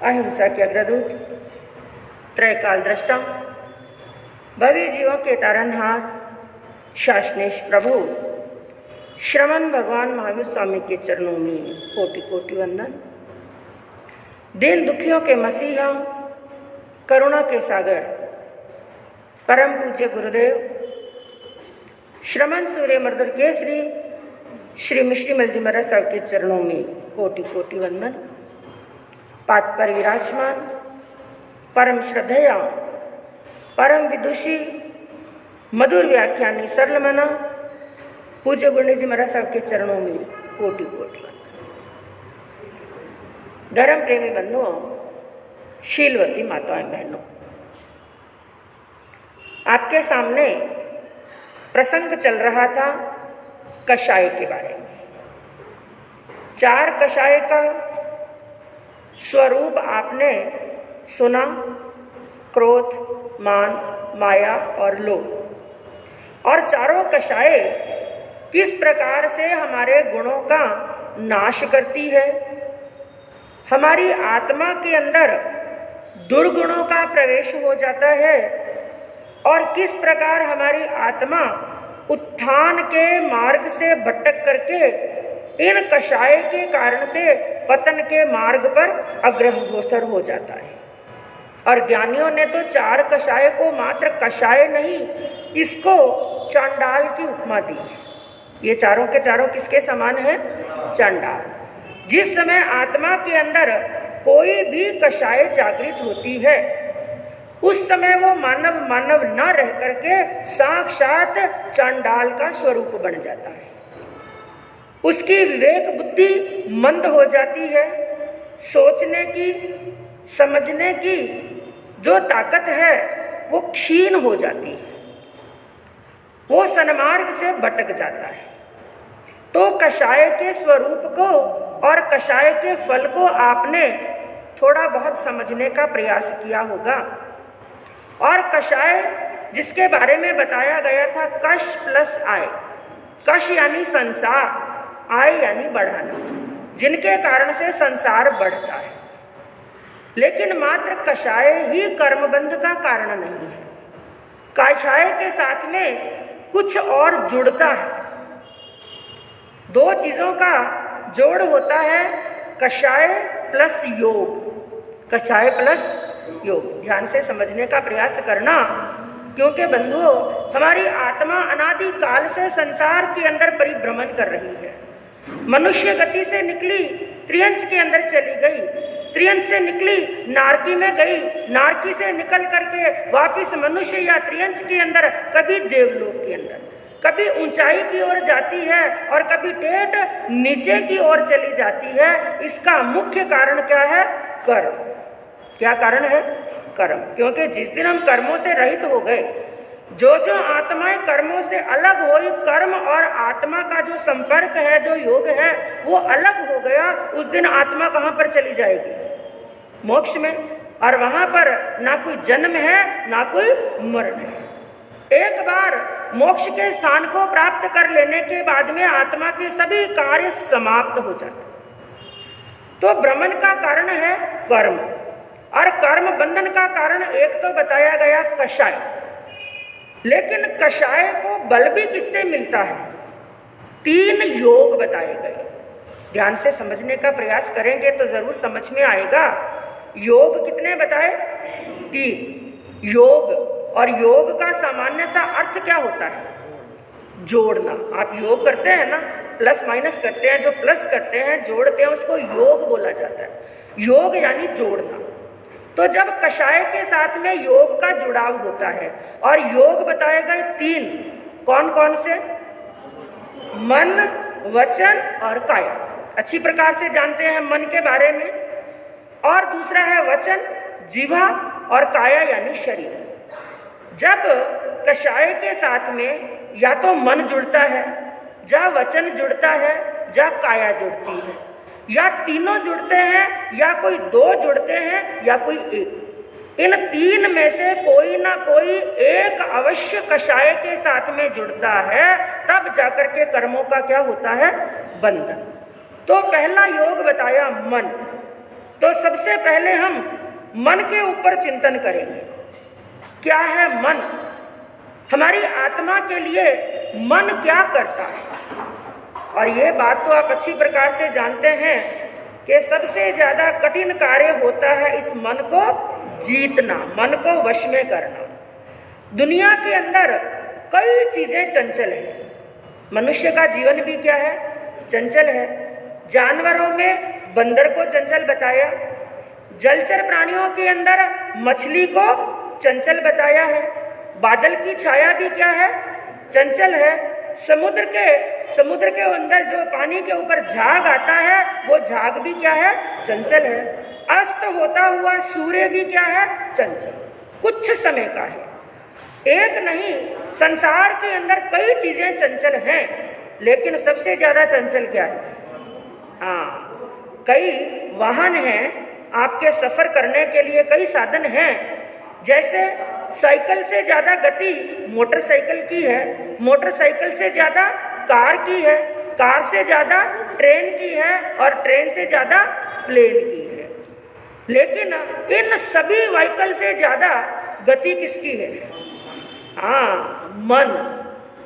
अहिंसा के अग्रदूत, त्रैकाल दृष्टा, भवी जीवों के तारनहार, शासनेश प्रभु, श्रमण भगवान महावीर स्वामी के चरणों में कोटि कोटि वंदन। दीन दुखियों के मसीहा, करुणा के सागर, परम पूज्य गुरुदेव श्रमण सूर्य मर्दर केसरी श्री मिश्री मलजी महाराज साहब के चरणों में कोटि कोटि वंदन। पाठ पर विराजमान परम श्रद्धेया, परम विदुषी, मधुर व्याख्यानी सरल मना पूज्य गुरुदेव जी महाराज साहब के चरणों में कोटि कोटि वंदन। धर्म प्रेमी बंधुओं, शीलवती माताएं बहनों, आपके सामने प्रसंग चल रहा था कषाय के बारे में। 4 कषाय का स्वरूप आपने सुना, क्रोध, मान, माया और लोभ। और चारों कषाय किस प्रकार से हमारे गुणों का नाश करती है, हमारी आत्मा के अंदर दुर्गुणों का प्रवेश हो जाता है और किस प्रकार हमारी आत्मा उत्थान के मार्ग से भटक करके इन कषाय के कारण से पतन के मार्ग पर अग्रसर हो जाता है। और ज्ञानियों ने तो 4 कषाय को मात्र कषाय नहीं, इसको चांडाल की उपमा दी है। ये चारों के चारों किसके समान है? चांडाल। जिस समय आत्मा के अंदर कोई भी कषाय जागृत होती है, उस समय वो मानव न रह करके साक्षात चांडाल का स्वरूप बन जाता है। उसकी विवेक बुद्धि मंद हो जाती है, सोचने की, समझने की जो ताकत है वो क्षीण हो जाती है, वो सन्मार्ग से भटक जाता है। तो कषाय के स्वरूप को और कषाय के फल को आपने थोड़ा बहुत समझने का प्रयास किया होगा। और कषाय जिसके बारे में बताया गया था, कष प्लस आय। कष यानी संसार, आय यानी बढ़ाना, जिनके कारण से संसार बढ़ता है। लेकिन मात्र कषाय ही कर्मबंध का कारण नहीं है। कषाय के साथ में कुछ और जुड़ता है। 2 चीजों का जोड़ होता है, कषाय प्लस योग। कषाय प्लस योग, ध्यान से समझने का प्रयास करना, क्योंकि बंधुओं, हमारी आत्मा अनादि काल से संसार के अंदर परिभ्रमण कर रही है। मनुष्य गति से निकली, त्रियंच के अंदर चली गई, त्रियंच से निकली, नारकी में गई, नारकी से निकल करके वापिस मनुष्य या त्रियंच के अंदर, कभी देवलोक के अंदर, कभी ऊंचाई की ओर जाती है और कभी ठेठ नीचे की ओर चली जाती है। इसका मुख्य कारण क्या है? कर्म। क्या कारण है? कर्म। क्योंकि जिस दिन हम कर्मों से रहित हो गए, जो आत्माएं कर्मों से अलग हुई, कर्म और आत्मा का जो संपर्क है, जो योग है, वो अलग हो गया, उस दिन आत्मा कहाँ पर चली जाएगी? मोक्ष में। और वहां पर ना कोई जन्म है, ना कोई मरण है। एक बार मोक्ष के स्थान को प्राप्त कर लेने के बाद में आत्मा के सभी कार्य समाप्त हो जाते। तो भ्रमण का कारण है कर्म, और कर्म बंधन का कारण एक तो बताया गया कषाय। लेकिन कषाय को बल भी किससे मिलता है? 3 योग बताए गए। ध्यान से समझने का प्रयास करेंगे तो जरूर समझ में आएगा। योग कितने बताए? 3 योग। और योग का सामान्य सा अर्थ क्या होता है? जोड़ना। आप योग करते हैं ना, प्लस माइनस करते हैं, जो प्लस करते हैं, जोड़ते हैं, उसको योग बोला जाता है। योग यानी जोड़ना। तो जब कषाय के साथ में योग का जुड़ाव होता है, और योग बताए गए 3, कौन कौन से? मन, वचन और काया। अच्छी प्रकार से जानते हैं मन के बारे में। और दूसरा है वचन, जीवा, और काया यानी शरीर। जब कषाय के साथ में या तो मन जुड़ता है, या वचन जुड़ता है, या काया जुड़ती है, या तीनों जुड़ते हैं, या कोई 2 जुड़ते हैं, या कोई 1। इन 3 में से कोई ना कोई एक अवश्य कषाय के साथ में जुड़ता है, तब जाकर के कर्मों का क्या होता है? बंधन। तो पहला योग बताया मन। तो सबसे पहले हम मन के ऊपर चिंतन करेंगे। क्या है मन? हमारी आत्मा के लिए मन क्या करता है? और ये बात तो आप अच्छी प्रकार से जानते हैं कि सबसे ज्यादा कठिन कार्य होता है इस मन को जीतना, मन को वश में करना। दुनिया के अंदर कई चीजें चंचल हैं। मनुष्य का जीवन भी क्या है? चंचल है। जानवरों में बंदर को चंचल बताया, जलचर प्राणियों के अंदर मछली को चंचल बताया है। बादल की छाया भी क्या है? चंचल है। समुद्र के अंदर जो पानी के ऊपर झाग आता है वो झाग भी क्या है? चंचल है। अस्त होता हुआ सूर्य भी क्या है? चंचल, कुछ समय का है, एक नहीं। संसार के अंदर कई चीजें चंचल हैं, लेकिन सबसे ज्यादा चंचल क्या है? कई वाहन हैं, आपके सफर करने के लिए कई साधन हैं। जैसे साइकिल से ज्यादा गति मोटरसाइकिल की है, मोटरसाइकिल से ज्यादा कार की है, कार से ज्यादा ट्रेन की है और ट्रेन से ज्यादा प्लेन की है। लेकिन इन सभी व्हीकल से ज्यादा गति किसकी है? मन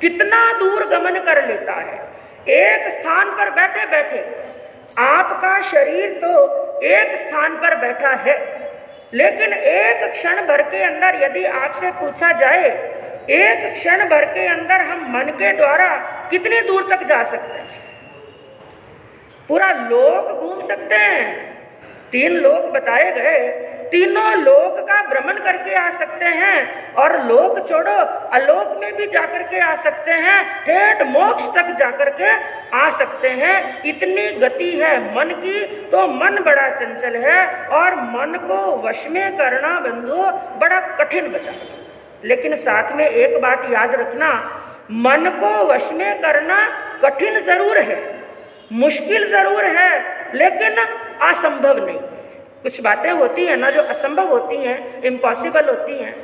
कितना दूर गमन कर लेता है। एक स्थान पर बैठे बैठे आपका शरीर तो एक स्थान पर बैठा है, लेकिन एक क्षण भर के अंदर यदि आपसे पूछा जाए, एक क्षण भर के अंदर हम मन के द्वारा कितनी दूर तक जा सकते हैं? पूरा लोक घूम सकते हैं। 3 लोक बताए गए, तीनों लोक का भ्रमण करके आ सकते हैं और लोक छोड़ो अलोक में भी जाकर के आ सकते हैं, ठेठ मोक्ष तक जाकर के आ सकते हैं। इतनी गति है मन की, तो मन बड़ा चंचल है और मन को वश में करना बंधु बड़ा कठिन बता। लेकिन साथ में एक बात याद रखना, मन को वश में करना कठिन जरूर है, मुश्किल जरूर है, लेकिन असंभव नहीं। कुछ बातें होती हैं ना जो असंभव होती हैं, इम्पॉसिबल होती हैं।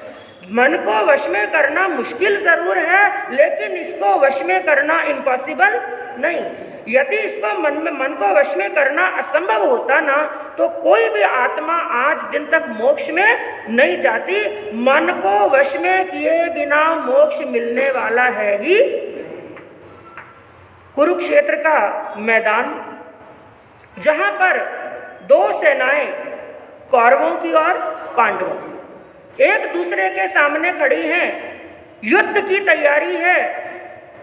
मन को वश में करना मुश्किल जरूर है, लेकिन इसको वश में करना इम्पॉसिबल नहीं। यदि इसको मन को वश में करना असंभव होता ना, तो कोई भी आत्मा आज दिन तक मोक्ष में नहीं जाती। मन को वश में किए बिना मोक्ष मिलने वाला है ही। कुरुक्षेत्र का मैदान, जहां पर 2 सेनाएं, कौरवों की और पांडवों की, एक दूसरे के सामने खड़ी हैं। युद्ध की तैयारी है,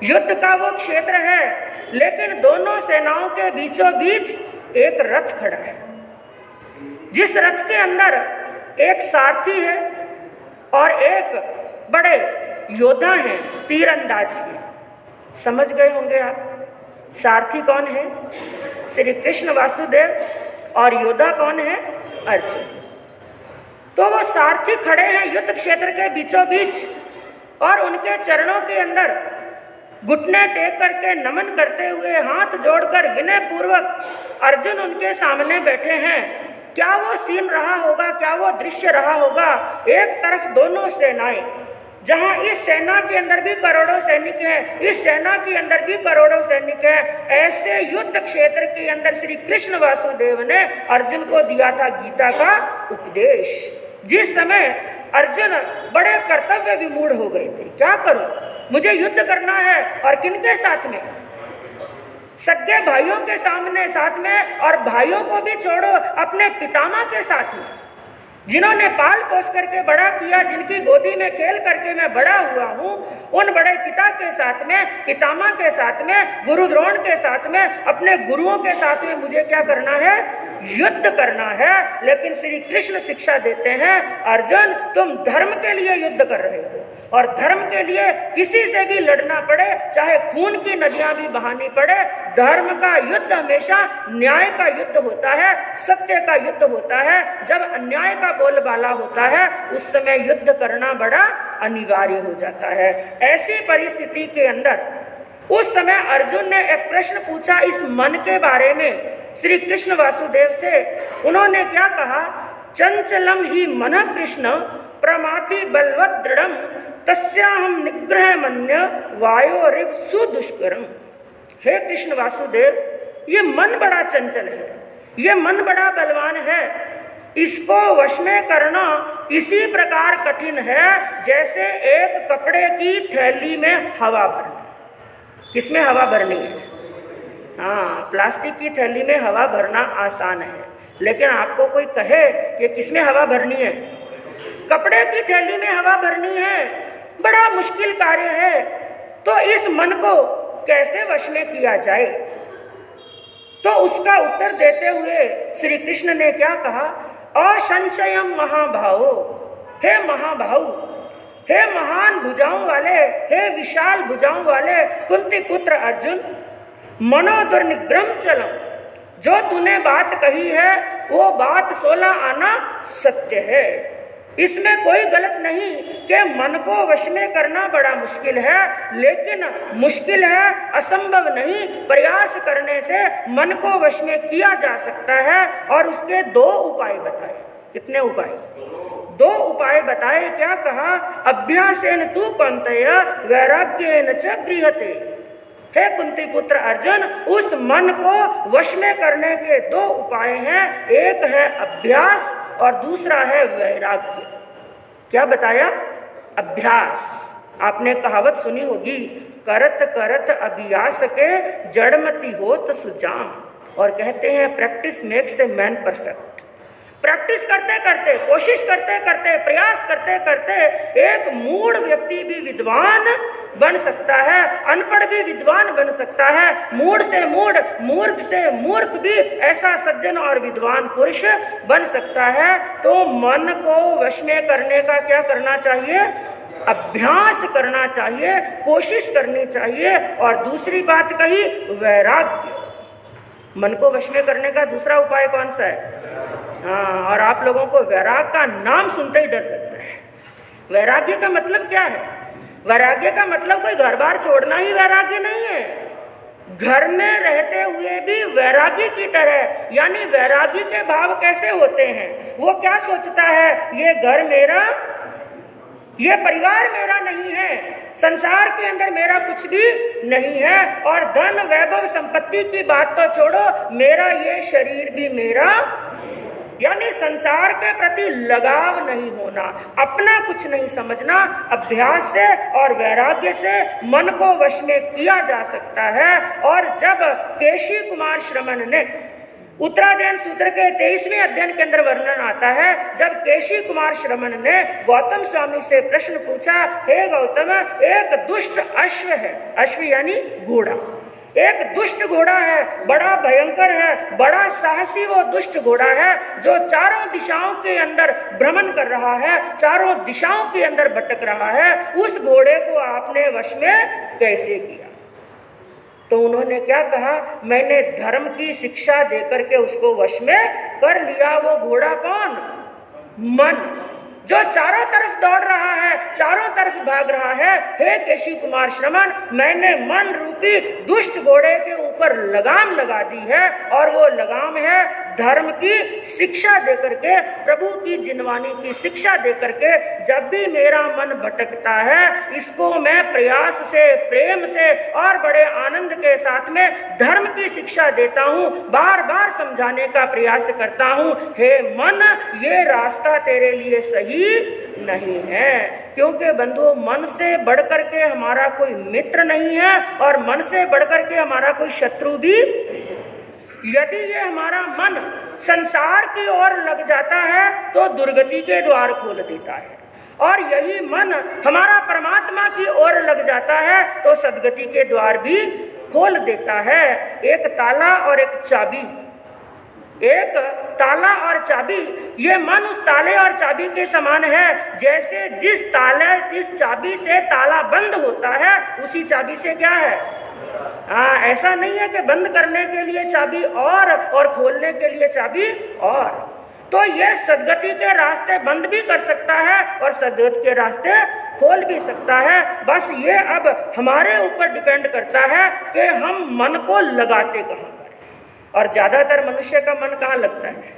युद्ध का वो क्षेत्र है, लेकिन दोनों सेनाओं के बीचों बीच एक रथ खड़ा है, जिस रथ के अंदर एक सारथी है और एक बड़े योद्धा हैं, तीरंदाजी है। समझ गए होंगे आप सारथी कौन है? श्री कृष्ण वासुदेव, और योद्धा कौन है? अर्जुन। तो वो सारथी खड़े हैं युद्ध क्षेत्र के बीचों बीच, और उनके चरणों के अंदर घुटने टेक करके नमन करते हुए, हाथ जोड़कर विनय पूर्वक अर्जुन उनके सामने बैठे हैं। क्या वो सीन रहा होगा, क्या वो दृश्य रहा होगा? एक तरफ दोनों सेनाएं, जहां इस सेना के अंदर भी करोड़ों सैनिक हैं, इस सेना के अंदर भी करोड़ों सैनिक हैं। ऐसे युद्ध क्षेत्र के अंदर श्री कृष्ण वासुदेव ने अर्जुन को दिया था गीता का उपदेश। जिस समय अर्जुन बड़े कर्तव्य विमूढ़ हो गए थे, क्या करूं, मुझे युद्ध करना है, और किनके साथ में? सगे भाइयों के साथ में, और भाइयों को भी छोड़ो, अपने पितामह के साथ में, जिन्होंने पाल पोस करके बड़ा किया, जिनकी गोदी में खेल करके मैं बड़ा हुआ हूँ, उन बड़े पिता के साथ में, पितामह के साथ में, गुरु द्रोण के साथ में, अपने गुरुओं के साथ में मुझे क्या करना है? युद्ध करना है। लेकिन श्री कृष्ण शिक्षा देते हैं, अर्जुन तुम धर्म के लिए युद्ध कर रहे हो, और धर्म के लिए किसी से भी लड़ना पड़े, चाहे खून की नदियां भी बहानी पड़े, धर्म का युद्ध हमेशा न्याय का युद्ध होता है, सत्य का युद्ध होता है। जब अन्याय का बोलबाला होता है, उस समय युद्ध करना बड़ा अनिवार्य हो जाता है। ऐसी परिस्थिति के अंदर उस समय अर्जुन ने एक प्रश्न पूछा इस मन के बारे में श्री कृष्ण वासुदेव से। उन्होंने क्या कहा? चंचलम ही मन कृष्ण प्रमाति बलवत दृढ़म तस्याहम निग्रह मन्य वायोरिव सुदुष्करम। हे कृष्ण वासुदेव, ये मन बड़ा चंचल है, ये मन बड़ा बलवान है, इसको वश में करना इसी प्रकार कठिन है जैसे एक कपड़े की थैली में हवा भरना। किसमें हवा भरनी है? हाँ, प्लास्टिक की थैली में हवा भरना आसान है, लेकिन आपको कोई कहे कि किसमें हवा भरनी है? कपड़े की थैली में हवा भरनी है, बड़ा मुश्किल कार्य है। तो इस मन को कैसे वश में किया जाए? तो उसका उत्तर देते हुए श्री कृष्ण ने क्या कहा? असंशयम महाभावो, हे महाभाव, हे महान भुजाओं वाले, हे विशाल भुजाओं वाले कुंती पुत्र अर्जुन, मनो दुर्निग्रम चलम, जो तूने बात कही है वो बात 16 आना सत्य है। इसमें कोई गलत नहीं कि मन को वश में करना बड़ा मुश्किल है, लेकिन मुश्किल है असंभव नहीं, प्रयास करने से मन को वश में किया जा सकता है। और उसके 2 उपाय बताए। कितने उपाय? 2 उपाय बताए। क्या कहा? अभ्यासेन तु कौन्तेय वैराग्येन च गृह्यते। हे कुंती पुत्र अर्जुन, उस मन को वश में करने के 2 उपाय हैं, एक है अभ्यास और दूसरा है वैराग्य। क्या बताया? अभ्यास। आपने कहावत सुनी होगी, करत करत अभ्यास के जड़मति होत सुजान, और कहते हैं practice makes a man perfect. Practice करते करते, कोशिश करते करते, प्रयास करते करते एक मूढ़ व्यक्ति भी विद्वान बन सकता है, अनपढ़ भी विद्वान बन सकता है, मूढ़ से मूढ़, मूर्ख से मूर्ख भी ऐसा सज्जन और विद्वान पुरुष बन सकता है। तो मन को वश में करने का क्या करना चाहिए? अभ्यास करना चाहिए, कोशिश करनी चाहिए। और दूसरी बात कही वैराग्य। मन को वश में करने का दूसरा उपाय कौन सा है? हाँ, और आप लोगों को वैराग का नाम सुनते ही डर लगता है। वैराग्य का मतलब क्या है? वैराग्य का मतलब कोई घर बार छोड़ना ही वैराग्य नहीं है। घर में रहते हुए भी वैरागी की तरह, यानी वैरागी के भाव कैसे होते हैं? वो क्या सोचता है? ये घर मेरा, ये परिवार मेरा नहीं है, संसार के अंदर मेरा कुछ भी नहीं है, और धन वैभव संपत्ति की बात तो छोड़ो, मेरा ये शरीर भी मेरा, यानी संसार के प्रति लगाव नहीं होना, अपना कुछ नहीं समझना। अभ्यास से और वैराग्य से मन को वश में किया जा सकता है। और जब केशी कुमार श्रमण ने उत्तराध्ययन सूत्र के 23वें अध्ययन के अंदर वर्णन आता है, जब केशी कुमार श्रमण ने गौतम स्वामी से प्रश्न पूछा, हे गौतम, एक दुष्ट अश्व है, अश्व यानी घोड़ा, एक दुष्ट घोड़ा है, बड़ा भयंकर है, बड़ा साहसी वो दुष्ट घोड़ा है, जो चारों दिशाओं के अंदर भ्रमण कर रहा है, चारों दिशाओं के अंदर भटक रहा है, उस घोड़े को आपने वश में कैसे किया? तो उन्होंने क्या कहा? मैंने धर्म की शिक्षा देकर के उसको वश में कर लिया। वो घोड़ा कौन? मन, जो चारों तरफ दौड़ रहा है, चारों तरफ भाग रहा है। हे केशी कुमार श्रमण, मैंने मन रूपी दुष्ट घोड़े के ऊपर लगाम लगा दी है, और वो लगाम है धर्म की शिक्षा देकर के, प्रभु की जिनवानी की शिक्षा देकर के। जब भी मेरा मन भटकता है, इसको मैं प्रयास से, प्रेम से और बड़े आनंद के साथ में धर्म की शिक्षा देता हूँ, बार बार समझाने का प्रयास करता हूँ, हे मन, ये रास्ता तेरे लिए सही नहीं है। क्योंकि बंधुओं, मन से बढ़कर के हमारा कोई मित्र नहीं है, और मन से बढ़कर के हमारा कोई शत्रु भी। यदि ये हमारा मन संसार की ओर लग जाता है तो दुर्गति के द्वार खोल देता है, और यही मन हमारा परमात्मा की ओर लग जाता है तो सद्गति के द्वार भी खोल देता है। एक ताला और एक चाबी, एक ताला और चाबी, ये मन उस ताले और चाबी के समान है। जैसे जिस चाबी से ताला बंद होता है, उसी चाबी से क्या है? हाँ, ऐसा नहीं है कि बंद करने के लिए चाबी और खोलने के लिए चाबी और। तो ये सद्गति के रास्ते बंद भी कर सकता है और सद्गति के रास्ते खोल भी सकता है। बस ये अब हमारे ऊपर डिपेंड करता है कि हम मन को लगाते कहाँ। और ज्यादातर मनुष्य का मन कहाँ लगता है?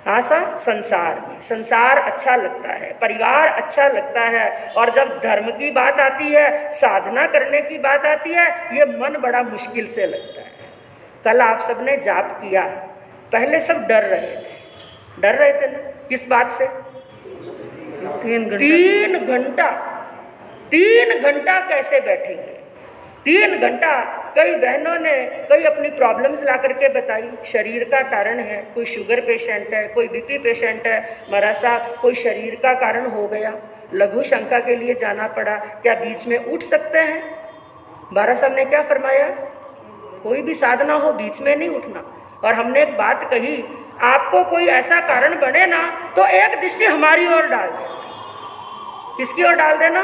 हाँ सा, संसार में। संसार अच्छा लगता है, परिवार अच्छा लगता है, और जब धर्म की बात आती है, साधना करने की बात आती है, ये मन बड़ा मुश्किल से लगता है। कल आप सबने जाप किया, पहले सब डर रहे थे ना, किस बात से? 3 घंटा कैसे बैठेंगे? 3 घंटा कई बहनों ने कई अपनी प्रॉब्लम्स ला करके बताई। शरीर का कारण है, कोई शुगर पेशेंट है, कोई बीपी पेशेंट है, महाराज साहब कोई शरीर का कारण हो गया, लघु शंका के लिए जाना पड़ा, क्या बीच में उठ सकते हैं? महाराज साहब ने क्या फरमाया? कोई भी साधना हो बीच में नहीं उठना। और हमने एक बात कही, आपको कोई ऐसा कारण बने ना तो एक दृष्टि हमारी ओर डाल दे। किसकी ओर डाल देना?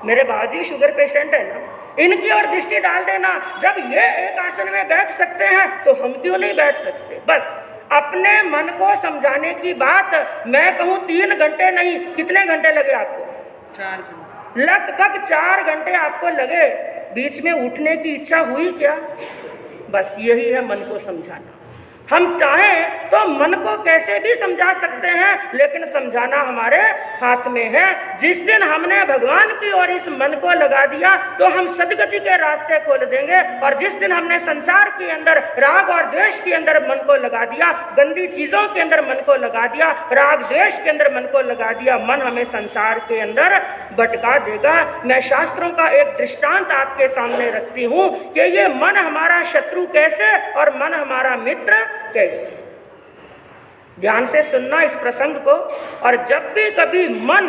मेरे बाबूजी शुगर पेशेंट है ना, इनकी ओर दृष्टि डाल देना। जब ये एक आसन में बैठ सकते हैं तो हम क्यों नहीं बैठ सकते? बस अपने मन को समझाने की बात। मैं कहूँ 3 घंटे नहीं, कितने घंटे लगे आपको? 4 घंटे, लगभग 4 घंटे आपको लगे। बीच में उठने की इच्छा हुई क्या? बस यही है मन को समझाना। हम चाहें तो मन को कैसे भी समझा सकते हैं, लेकिन समझाना हमारे हाथ में है। जिस दिन हमने भगवान की ओर इस मन को लगा दिया तो हम सदगति के रास्ते खोल देंगे। और जिस दिन हमने संसार के अंदर राग और द्वेष के अंदर मन को लगा दिया, गंदी चीजों के अंदर मन को लगा दिया, राग द्वेष के अंदर मन को लगा दिया, मन हमें संसार के अंदर भटका देगा। मैं शास्त्रों का एक दृष्टांत आपके सामने रखती हूँ कि ये मन हमारा शत्रु कैसे और मन हमारा मित्र कैसे। ध्यान से सुनना इस प्रसंग को। और जब भी कभी मन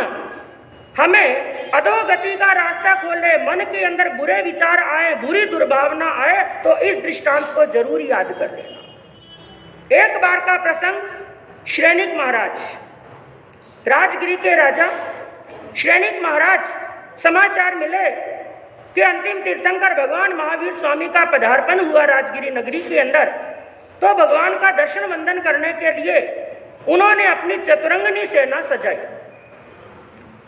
हमें अधोगति का रास्ता खोले, मन के अंदर बुरे विचार आए, बुरी दुर्भावना आए, तो इस दृष्टांत को जरूर याद कर लेना। एक बार का प्रसंग, श्रेणिक महाराज, राजगिरी के राजा श्रेणिक महाराज, समाचार मिले कि अंतिम तीर्थंकर भगवान महावीर स्वामी का पदार्पण हुआ राजगिरी नगरी के अंदर। तो भगवान का दर्शन वंदन करने के लिए उन्होंने अपनी चतुरंगनी सेना सजाई।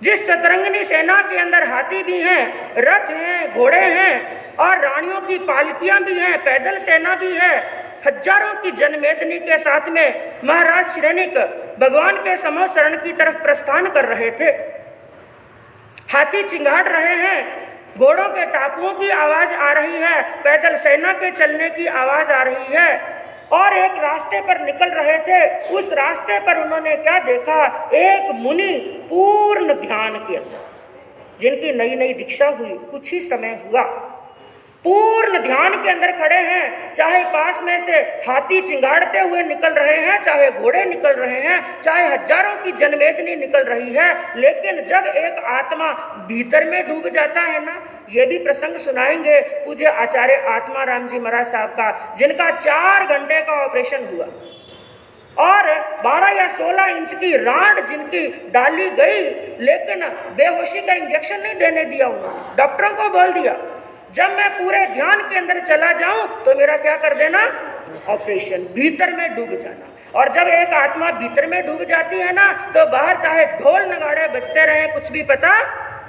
जिस चतुरंगनी सेना के अंदर हाथी भी हैं, रथ हैं, घोड़े हैं और रानियों की पालकियां भी हैं, पैदल सेना भी है, हजारों की जनमेदनी के साथ में महाराज श्रेणिक भगवान के समो शरण की तरफ प्रस्थान कर रहे थे। हाथी चिंगाड़ रहे हैं, घोड़ों के टापुओं की आवाज आ रही है, पैदल सेना के चलने की आवाज आ रही है। और एक रास्ते पर निकल रहे थे। उस रास्ते पर उन्होंने क्या देखा? एक मुनि पूर्ण ध्यान के अंदर, जिनकी नई नई दीक्षा हुई, कुछ ही समय हुआ, पूर्ण ध्यान के अंदर खड़े हैं। चाहे पास में से हाथी चिंगाड़ते हुए निकल रहे हैं, चाहे घोड़े निकल रहे हैं, चाहे हजारों की जनमेदनी निकल रही है, लेकिन जब एक आत्मा भीतर में डूब जाता है ना, ये भी प्रसंग सुनाएंगे पूज्य आचार्य आत्मा राम जी महाराज साहब का, जिनका 4 घंटे का ऑपरेशन हुआ और 12 या 16 इंच की राड जिनकी डाली गई, लेकिन बेहोशी का इंजेक्शन नहीं देने दिया उन्होंने। डॉक्टरों को बोल दिया जब मैं पूरे ध्यान के अंदर चला जाऊं तो मेरा क्या कर देना? ऑपरेशन, भीतर में डूब जाना। और जब एक आत्मा भीतर में डूब जाती है ना, तो बाहर चाहे ढोल नगाड़े बजते रहे, कुछ भी पता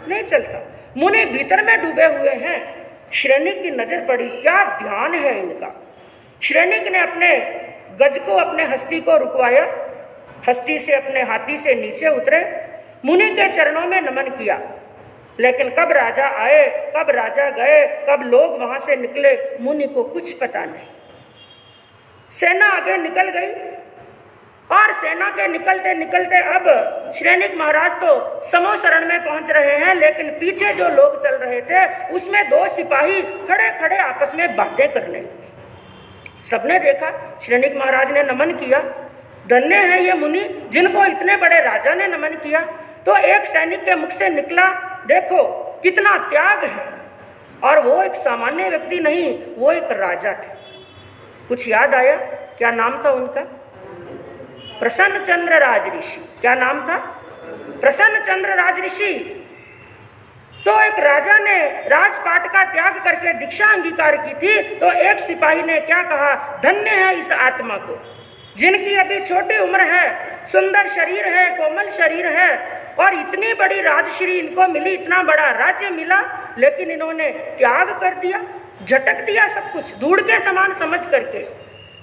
नहीं चलता। मुनि भीतर में डूबे हुए हैं। श्रेणिक की नजर पड़ी, क्या ध्यान है इनका। श्रेणिक ने अपने गज को, अपने हस्ती को रुकवाया, हस्ती से अपने हाथी से नीचे उतरे, मुनि के चरणों में नमन किया। लेकिन कब राजा आए, कब राजा गए, कब लोग वहां से निकले, मुनि को कुछ पता नहीं। सेना आगे निकल गई और सेना के निकलते निकलते अब श्रेणिक महाराज तो समो शरण में पहुंच रहे हैं, लेकिन पीछे जो लोग चल रहे थे उसमें 2 सिपाही खड़े खड़े आपस में बातें करने लगे। सबने देखा, श्रेणिक महाराज ने नमन किया। धन्य है ये मुनि जिनको इतने बड़े राजा ने नमन किया। तो एक सैनिक के मुख से निकला, देखो कितना त्याग है। और वो एक सामान्य व्यक्ति नहीं, वो एक राजा थे। कुछ याद आया? क्या नाम था उनका? प्रसन्न चंद्र राज ऋषि। क्या नाम था? प्रसन्न चंद्र राज ऋषि। तो एक राजा ने राजपाट का त्याग करके दीक्षा अंगीकार की थी। तो एक सिपाही ने क्या कहा? धन्य है इस आत्मा को, जिनकी अभी छोटी उम्र है, सुंदर शरीर है, कोमल शरीर है, और इतनी बड़ी राजश्री इनको मिली, इतना बड़ा राज्य मिला, लेकिन इन्होंने त्याग कर दिया, झटक दिया सब कुछ धूड़ के समान समझ करके।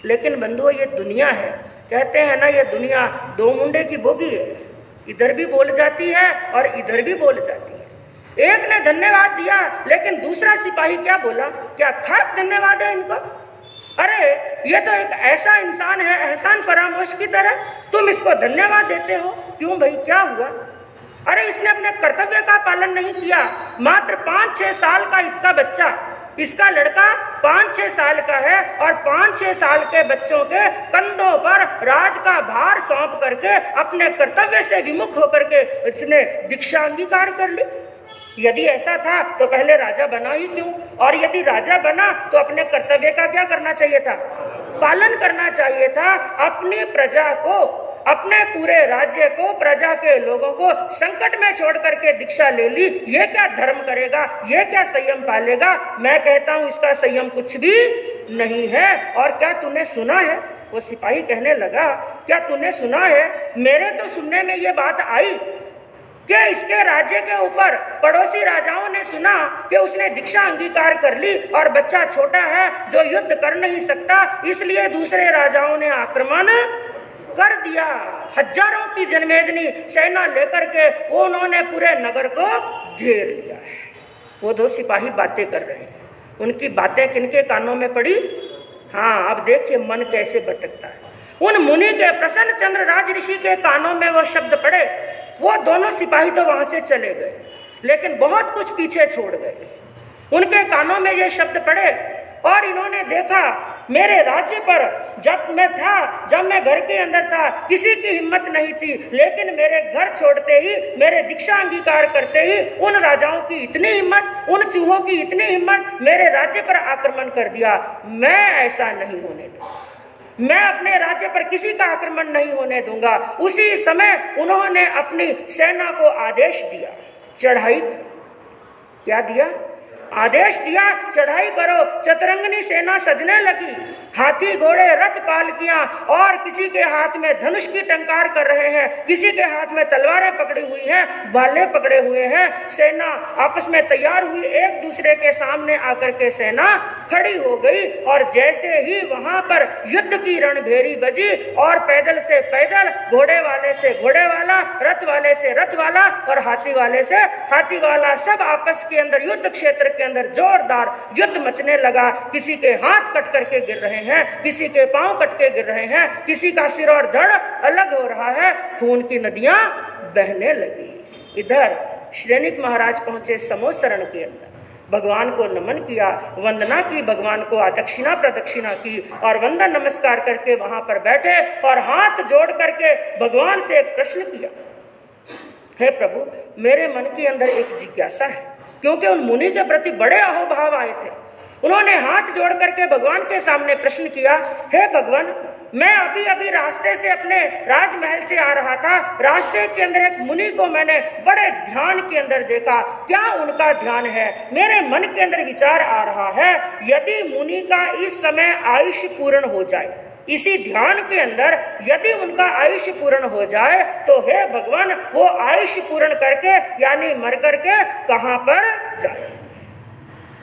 लेकिन बंधुओं, ये दुनिया है, कहते हैं ना, ये दुनिया 2 मुंडे की बोगी है, इधर भी बोल जाती है और इधर भी बोल जाती है। एक ने धन्यवाद दिया, लेकिन दूसरा सिपाही क्या बोला? क्या खाक धन्यवाद है इनको? अरे ये तो एक ऐसा इंसान है एहसान फरामोश की तरह, तुम इसको धन्यवाद देते हो। क्यों भाई, क्या हुआ? अरे इसने अपने कर्तव्य का पालन नहीं किया। मात्र 5-6 साल का इसका बच्चा, इसका लड़का 5-6 साल का है और 5-6 साल के बच्चों के कंधों पर राज का भार सौंप करके अपने कर्तव्य से विमुख होकर के इसने दीक्षा अंगीकार कर ली। यदि ऐसा था तो पहले राजा बना ही क्यों? और यदि राजा बना तो अपने कर्तव्य का क्या करना चाहिए था? पालन करना चाहिए था। अपनी प्रजा को, अपने पूरे राज्य को, प्रजा के लोगों को संकट में छोड़ करके दीक्षा ले ली। ये क्या धर्म करेगा? ये क्या संयम पालेगा? मैं कहता हूं इसका संयम कुछ भी नहीं है। और क्या तूने सुना है? वो सिपाही कहने लगा, क्या तूने सुना है? मेरे तो सुनने में ये बात आई कि इसके राज्य के ऊपर पड़ोसी राजाओं ने सुना कि उसने दीक्षा अंगीकार कर ली और बच्चा छोटा है जो युद्ध कर नहीं सकता, इसलिए दूसरे राजाओं ने आक्रमण कर दिया। हजारों की जनमेदनी सेना लेकर के उन्होंने पूरे नगर को घेर लिया है। वो दो सिपाही बातें कर रहे हैं, उनकी बातें किनके कानों में पड़ी? हाँ, अब देखिए मन कैसे भटकता है। उन मुनि के, प्रसन्न चंद्र राज ऋषि के कानों में वो शब्द पड़े। वो दोनों सिपाही तो वहां से चले गए, लेकिन बहुत कुछ पीछे छोड़ गए। उनके कानों में ये शब्द पड़े और इन्होंने देखा, मेरे राज्य पर जब मैं घर के अंदर था, किसी की हिम्मत नहीं थी, लेकिन मेरे घर छोड़ते ही, मेरे दीक्षा अंगीकार करते ही उन राजाओं की इतनी हिम्मत, उन चूहों की इतनी हिम्मत, मेरे राज्य पर आक्रमण कर दिया। मैं ऐसा नहीं होने दूंगा, मैं अपने राज्य पर किसी का आक्रमण नहीं होने दूंगा। उसी समय उन्होंने अपनी सेना को आदेश दिया, चढ़ाई। क्या दिया? आदेश दिया, चढ़ाई करो। चतुरंगनी सेना सजने लगी, हाथी घोड़े रथ पालकियां, और किसी के हाथ में धनुष की टंकार कर रहे हैं, किसी के हाथ में तलवारें पकड़ी हुई हैं, भाले पकड़े हुए हैं। सेना आपस में तैयार हुई, एक दूसरे के सामने आकर के सेना खड़ी हो गई। और जैसे ही वहां पर युद्ध की रणभेरी बजी और पैदल से पैदल, घोड़े वाले से घोड़े वाला, रथ वाले से रथ वाला और हाथी वाले से हाथी वाला, सब आपस के अंदर युद्ध क्षेत्र के अंदर जोरदार युद्ध मचने लगा। किसी के हाथ कट करके गिर रहे हैं, किसी के पांव कट के गिर रहे हैं, किसी का सिर और धड़ अलग हो रहा है, खून की नदियां बहने लगी। इधर श्रेणिक महाराज पहुंचे समोसरण के अंदर, भगवान को नमन किया, वंदना की, भगवान को दक्षिणा प्रदक्षिणा की और वंदन नमस्कार करके वहां पर बैठे और हाथ जोड़ करके भगवान से एक प्रश्न किया, हे प्रभु, मेरे मन के अंदर एक जिज्ञासा है। क्योंकि उन मुनि के प्रति बड़े अहोभाव आए थे। उन्होंने हाथ जोड़ करके भगवान के सामने प्रश्न किया, हे भगवान, मैं अभी अभी रास्ते से अपने राजमहल से आ रहा था। रास्ते के अंदर एक मुनि को मैंने बड़े ध्यान के अंदर देखा। क्या उनका ध्यान है? मेरे मन के अंदर विचार आ रहा है, यदि मुनि का इस समय आयुष्य पूर्ण हो जाए, इसी ध्यान के अंदर यदि उनका आयुष्य पूर्ण हो जाए, तो हे भगवान, वो आयुष्य पूर्ण करके यानी मर करके कहां पर जाए?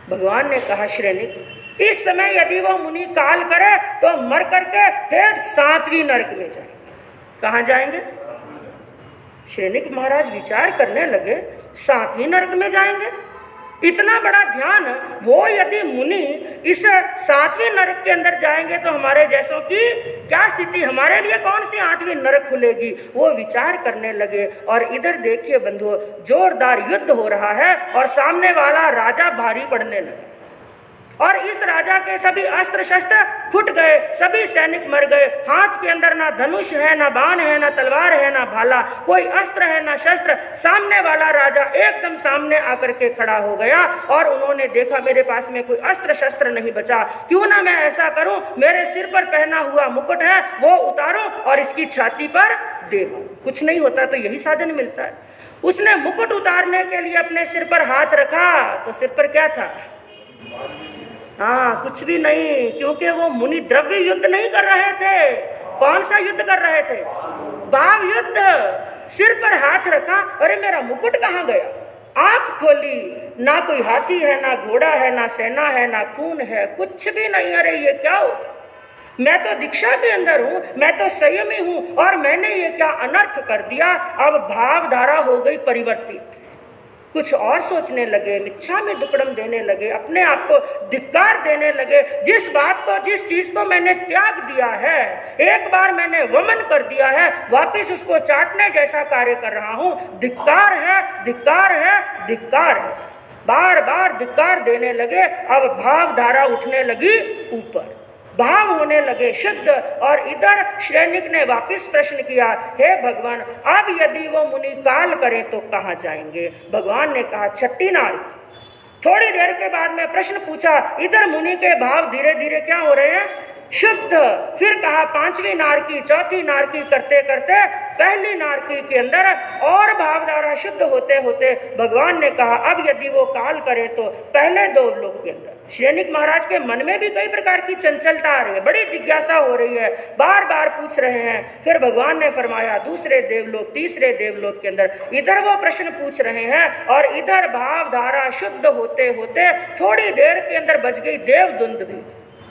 भगवान ने कहा, श्रेणिक, इस समय यदि वो मुनि काल करे तो मर करके फिर 7वीं नरक में जाएंगे। कहां जाएंगे? श्रेणिक महाराज विचार करने लगे, 7वीं नरक में जाएंगे? इतना बड़ा ध्यान, वो यदि मुनि इस 7वीं नरक के अंदर जाएंगे तो हमारे जैसों की क्या स्थिति, हमारे लिए कौन सी 8वीं नरक खुलेगी? वो विचार करने लगे। और इधर देखिए बंधुओं, जोरदार युद्ध हो रहा है और सामने वाला राजा भारी पड़ने लगा और इस राजा के सभी अस्त्र शस्त्र फूट गए, सभी सैनिक मर गए। हाथ के अंदर ना धनुष है, ना बाण है, ना तलवार है, ना भाला, कोई अस्त्र है ना शस्त्र। सामने वाला राजा एकदम सामने आकर के खड़ा हो गया और उन्होंने देखा, मेरे पास में कोई अस्त्र शस्त्र नहीं बचा, क्यों ना मैं ऐसा करूं, मेरे सिर पर पहना हुआ मुकुट है वो उतारूं और इसकी छाती पर दे दूं। कुछ नहीं होता तो यही साधन मिलता है। उसने मुकुट उतारने के लिए अपने सिर पर हाथ रखा तो सिर पर क्या था? हाँ, कुछ भी नहीं, क्योंकि वो मुनि द्रव्य युद्ध नहीं कर रहे थे। कौन सा युद्ध कर रहे थे? भाव युद्ध। सिर पर हाथ रखा, अरे मेरा मुकुट कहाँ गया? आंख खोली, ना कोई हाथी है, ना घोड़ा है, ना सेना है, ना खून है, कुछ भी नहीं। अरे ये क्या हो? मैं तो दीक्षा के अंदर हूँ, मैं तो संयमी हूँ और मैंने ये क्या अनर्थ कर दिया। अब भावधारा हो गई परिवर्तित। कुछ और सोचने लगे, मिच्छा में दुक्कड़म देने लगे, अपने आप को धिक्कार देने लगे। जिस बात को, जिस चीज को मैंने त्याग दिया है, एक बार मैंने वमन कर दिया है, वापिस उसको चाटने जैसा कार्य कर रहा हूं। धिक्कार है, धिक्कार है, धिक्कार है। बार बार धिक्कार देने लगे। अब भाव धारा उठने लगी ऊपर, भाव होने लगे शुद्ध। और इधर श्रेणिक ने वापिस प्रश्न किया, हे भगवान, अब यदि वो मुनि काल करे तो कहाँ जाएंगे? भगवान ने कहा, छठी नार। थोड़ी देर के बाद में प्रश्न पूछा, इधर मुनि के भाव धीरे धीरे क्या हो रहे हैं? शुद्ध। फिर कहा, पांचवी नार की, चौथी नार की करते करते पहली नार की के अंदर और भावधारा शुद्ध होते होते भगवान ने कहा, अब यदि वो काल करे तो पहले दो लोग के अंदर। श्रेणिक महाराज के मन में भी कई प्रकार की चंचलता आ रही है, बड़ी जिज्ञासा हो रही है, बार बार पूछ रहे हैं। फिर भगवान ने फरमाया, दूसरे देवलोक, तीसरे देवलोक के अंदर इधर वो प्रश्न पूछ रहे हैं और इधर भावधारा शुद्ध होते होते थोड़ी देर के अंदर बज गई देवदुंदुभी।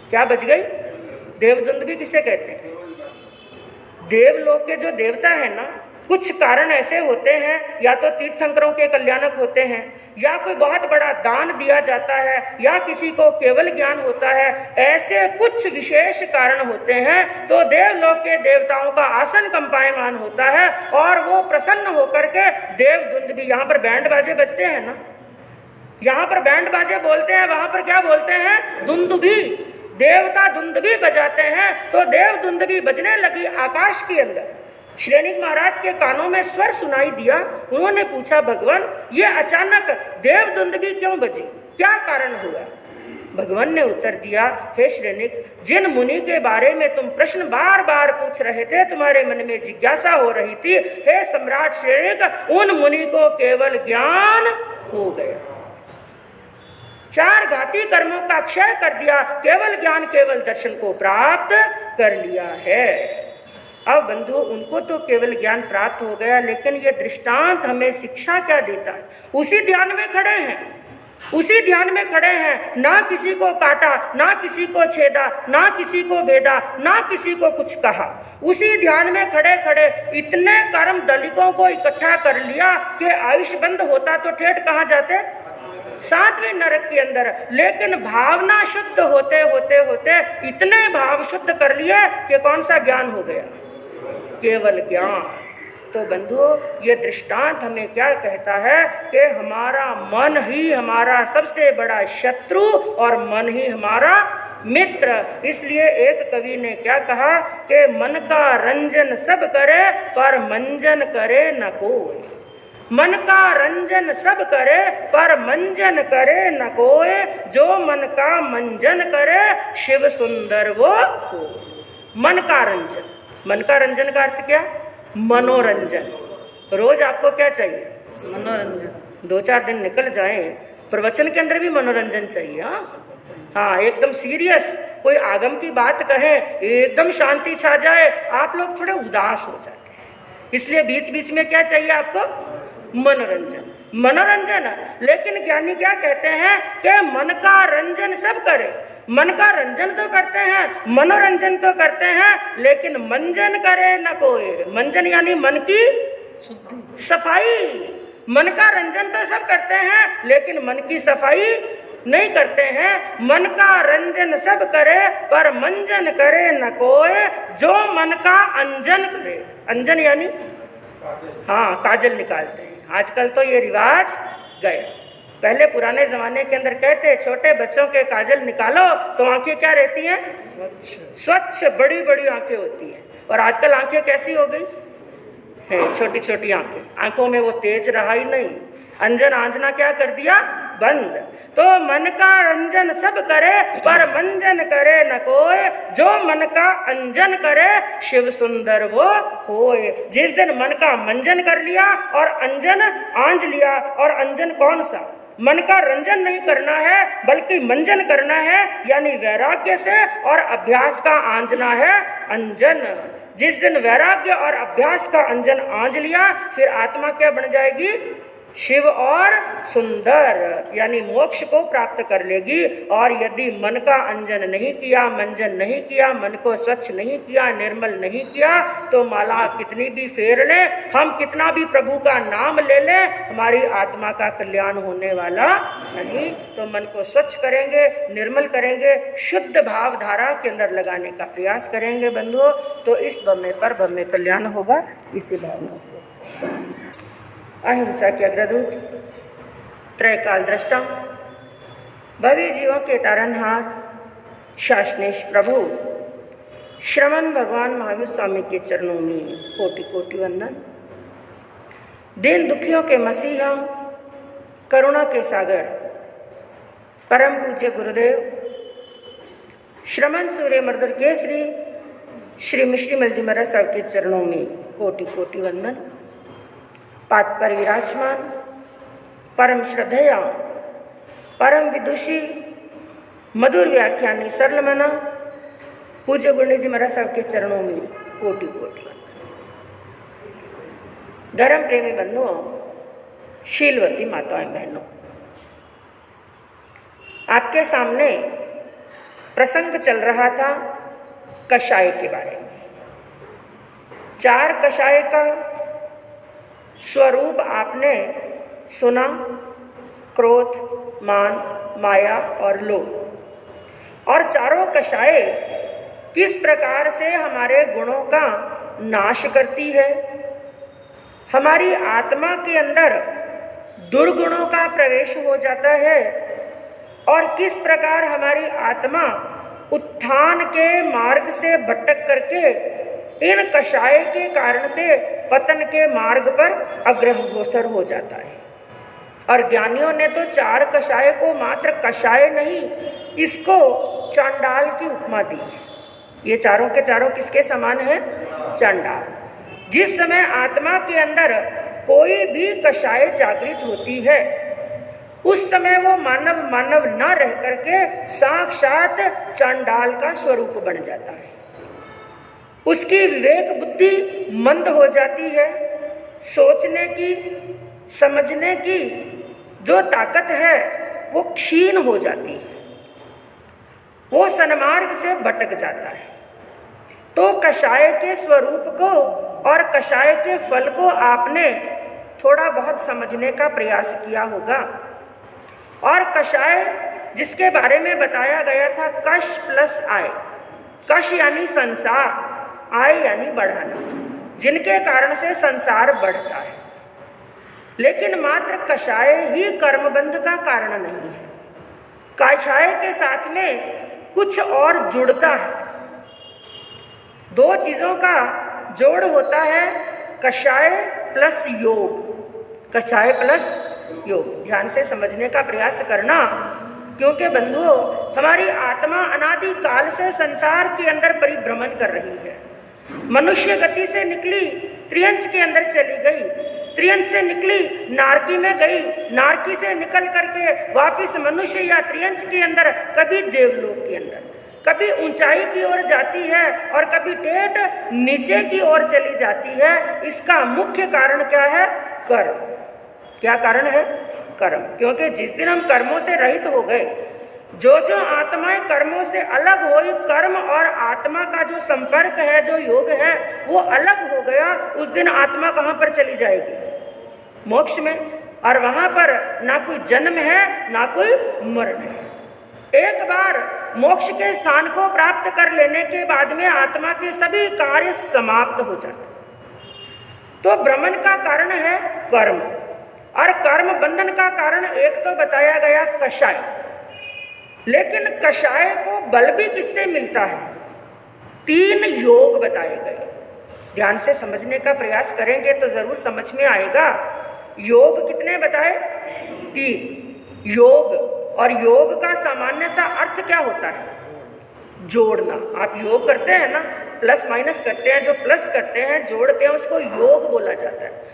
क्या बज गई? देवदुंदुभी किसे कहते हैं? देवलोक के जो देवता है ना, कुछ कारण ऐसे होते हैं, या तो तीर्थंकरों के कल्याणक होते हैं, या कोई बहुत बड़ा दान दिया जाता है, या किसी को केवल ज्ञान होता है, ऐसे कुछ विशेष कारण होते हैं तो देवलोक के देवताओं का आसन कंपायमान होता है और वो प्रसन्न होकर के देवदुंदुभी, यहाँ पर बैंड बाजे बजते हैं ना, यहाँ पर बैंड बाजे बोलते हैं, वहां पर क्या बोलते हैं? दुंदुभी। देवता दुंदुभी बजाते हैं तो देवदुंदुभी बजने लगी आकाश के अंदर। श्रेणिक महाराज के कानों में स्वर सुनाई दिया। उन्होंने पूछा, भगवान, ये अचानक देवदुंदुभी क्यों बजी? क्या कारण हुआ? भगवान ने उत्तर दिया, हे श्रेणिक, जिन मुनि के बारे में तुम प्रश्न बार बार पूछ रहे थे, तुम्हारे मन में जिज्ञासा हो रही थी, हे सम्राट श्रेणिक, उन मुनि को केवल ज्ञान हो गया, चार घाती कर्मों का क्षय कर दिया, केवल ज्ञान, केवल दर्शन को प्राप्त कर लिया है। अब बंधु, उनको तो केवल ज्ञान प्राप्त हो गया, लेकिन ये दृष्टांत हमें शिक्षा क्या देता है? उसी ध्यान में खड़े हैं, उसी ध्यान में खड़े हैं, ना किसी को काटा, ना किसी को छेदा, ना किसी को भेदा, ना किसी को कुछ कहा। उसी ध्यान में खड़े खड़े इतने कर्म दलितों को इकट्ठा कर लिया कि आयुष बंद होता तो ठेठ कहाँ जाते? 7वें नरक के अंदर। लेकिन भावना शुद्ध होते होते होते इतने भाव शुद्ध कर लिए कि कौन सा ज्ञान हो गया? केवल ज्ञान। तो बंधुओं, ये दृष्टांत हमें क्या कहता है कि हमारा मन ही हमारा सबसे बड़ा शत्रु और मन ही हमारा मित्र। इसलिए एक कवि ने क्या कहा कि मन का रंजन सब करे पर मंजन करे न कोई। मन का रंजन सब करे पर मंजन करे न कोई, जो मन का मंजन करे शिव सुंदर वो हो। मन का रंजन, मन का रंजन का अर्थ क्या? मनोरंजन। रोज आपको क्या चाहिए? मनोरंजन। 2-4 दिन निकल जाए, प्रवचन के अंदर भी मनोरंजन चाहिए। हाँ, एकदम सीरियस कोई आगम की बात कहे, एकदम शांति छा जाए, आप लोग थोड़े उदास हो जाते हैं। इसलिए बीच बीच में क्या चाहिए आपको? मनोरंजन। मनोरंजन। लेकिन ज्ञानी क्या कहते हैं कि मन का रंजन सब करे। मन का रंजन तो करते हैं, मनोरंजन तो करते हैं, लेकिन मंजन करे न कोई। मंजन यानी मन की सफाई। मन का रंजन तो सब करते हैं, लेकिन मन की सफाई नहीं करते हैं। मन का रंजन सब करे पर मंजन करे न कोई, जो मन का अंजन करे। अंजन यानी हाँ, काजल निकालते हैं। आजकल तो ये रिवाज गए। पहले पुराने जमाने के अंदर कहते छोटे बच्चों के काजल निकालो तो आंखें क्या रहती हैं? स्वच्छ बड़ी बड़ी आंखें होती हैं। और आजकल आंखें कैसी हो गई है? छोटी छोटी आंखें। आंखों में वो तेज रहा ही नहीं। अंजन आंजना क्या कर दिया? बंद। तो मन का रंजन सब करे पर मंजन करे न कोई, जो मन का अंजन करे शिव सुंदर वो होए। जिस दिन मन का मंजन कर लिया और अंजन आंज लिया, और अंजन कौन सा? मन का रंजन नहीं करना है बल्कि मंजन करना है, यानी वैराग्य से और अभ्यास का आंजना है अंजन। जिस दिन वैराग्य और अभ्यास का अंजन आंज लिया, फिर आत्मा क्या बन जाएगी? शिव और सुंदर, यानी मोक्ष को प्राप्त कर लेगी। और यदि मन का अंजन नहीं किया, मंजन नहीं किया, मन को स्वच्छ नहीं किया, निर्मल नहीं किया, तो माला कितनी भी फेर ले, हम कितना भी प्रभु का नाम ले लें, हमारी आत्मा का कल्याण होने वाला नहीं। तो मन को स्वच्छ करेंगे, निर्मल करेंगे, शुद्ध भाव धारा के अंदर लगाने का प्रयास करेंगे बंधुओं, तो इस ब्रह्म पर ब्रह्म कल्याण होगा। इसी भावना से अहिंसा के अग्रदूत, त्रैकाल दृष्टा, भवी जीवों के तारनहार, शासनेश प्रभु श्रवण भगवान महावीर स्वामी के चरणों में कोटि कोटि वंदन। दीन दुखियों के मसीहा, करुणा के सागर, परम पूज्य गुरुदेव श्रमण सूर्य मर्दर केसरी श्री मिश्री मलजी महाराज साहब के चरणों में कोटि कोटि वंदन। पाठ पर विराजमान परम श्रद्धेया, परम विदुषी, मधुर व्याख्यानी, सरल मना पूज्य गुरुदेव जी महाराज साहब के चरणों में कोटि कोटि धर्म प्रेमी बंधुओं, शीलवती माताएं बहनों, आपके सामने प्रसंग चल रहा था कषाय के बारे में। 4 कषाय का स्वरूप आपने सुना, क्रोध, मान, माया और लोभ। और चारों कषाय किस प्रकार से हमारे गुणों का नाश करती है, हमारी आत्मा के अंदर दुर्गुणों का प्रवेश हो जाता है, और किस प्रकार हमारी आत्मा उत्थान के मार्ग से भटक करके इन कषाय के कारण से पतन के मार्ग पर अग्रसर हो जाता है। और ज्ञानियों ने तो 4 कषाय को मात्र कषाय नहीं, इसको चांडाल की उपमा दी है। ये चारों के चारों किसके समान है? चांडाल। जिस समय आत्मा के अंदर कोई भी कषाय जागृत होती है, उस समय वो मानव मानव न रह करके साक्षात चांडाल का स्वरूप बन जाता है। उसकी विवेक बुद्धि मंद हो जाती है, सोचने की, समझने की जो ताकत है वो क्षीण हो जाती है, वो सन्मार्ग से भटक जाता है। तो कषाय के स्वरूप को और कषाय के फल को आपने थोड़ा बहुत समझने का प्रयास किया होगा। और कषाय जिसके बारे में बताया गया था, कष प्लस आय, कष यानी संसार, आय यानी बढ़ाना, जिनके कारण से संसार बढ़ता है। लेकिन मात्र कषाय ही कर्मबंध का कारण नहीं है, कषाय के साथ में कुछ और जुड़ता है। 2 चीजों का जोड़ होता है, कषाय प्लस योग, कषाय प्लस योग। ध्यान से समझने का प्रयास करना, क्योंकि बंधुओं हमारी आत्मा अनादि काल से संसार के अंदर परिभ्रमण कर रही है। मनुष्य गति से निकली, त्रियंच के अंदर चली गई, त्रियंच से निकली नारकी में गई, नारकी से निकल करके वापिस मनुष्य या त्रियंच के अंदर, कभी देवलोक के अंदर, कभी ऊंचाई की ओर जाती है और कभी ठेठ नीचे की ओर चली जाती है। इसका मुख्य कारण क्या है? कर्म। क्या कारण है? कर्म। क्योंकि जिस दिन हम कर्मों से रहित हो गए, जो आत्माएं कर्मों से अलग हुई, कर्म और आत्मा का जो संपर्क है, जो योग है, वो अलग हो गया, उस दिन आत्मा कहाँ पर चली जाएगी? मोक्ष में। और वहां पर ना कोई जन्म है ना कोई मरण है। एक बार मोक्ष के स्थान को प्राप्त कर लेने के बाद में आत्मा के सभी कार्य समाप्त हो जाते। तो भ्रमण का कारण है कर्म, और कर्म बंधन का कारण एक तो बताया गया कषाय। लेकिन कषाय को बल भी किससे मिलता है? 3 योग बताए गए। ध्यान से समझने का प्रयास करेंगे तो जरूर समझ में आएगा। योग कितने बताए? 3 योग। और योग का सामान्य सा अर्थ क्या होता है? जोड़ना। आप योग करते हैं ना, प्लस माइनस करते हैं, जो प्लस करते हैं, जोड़ते हैं, उसको योग बोला जाता है।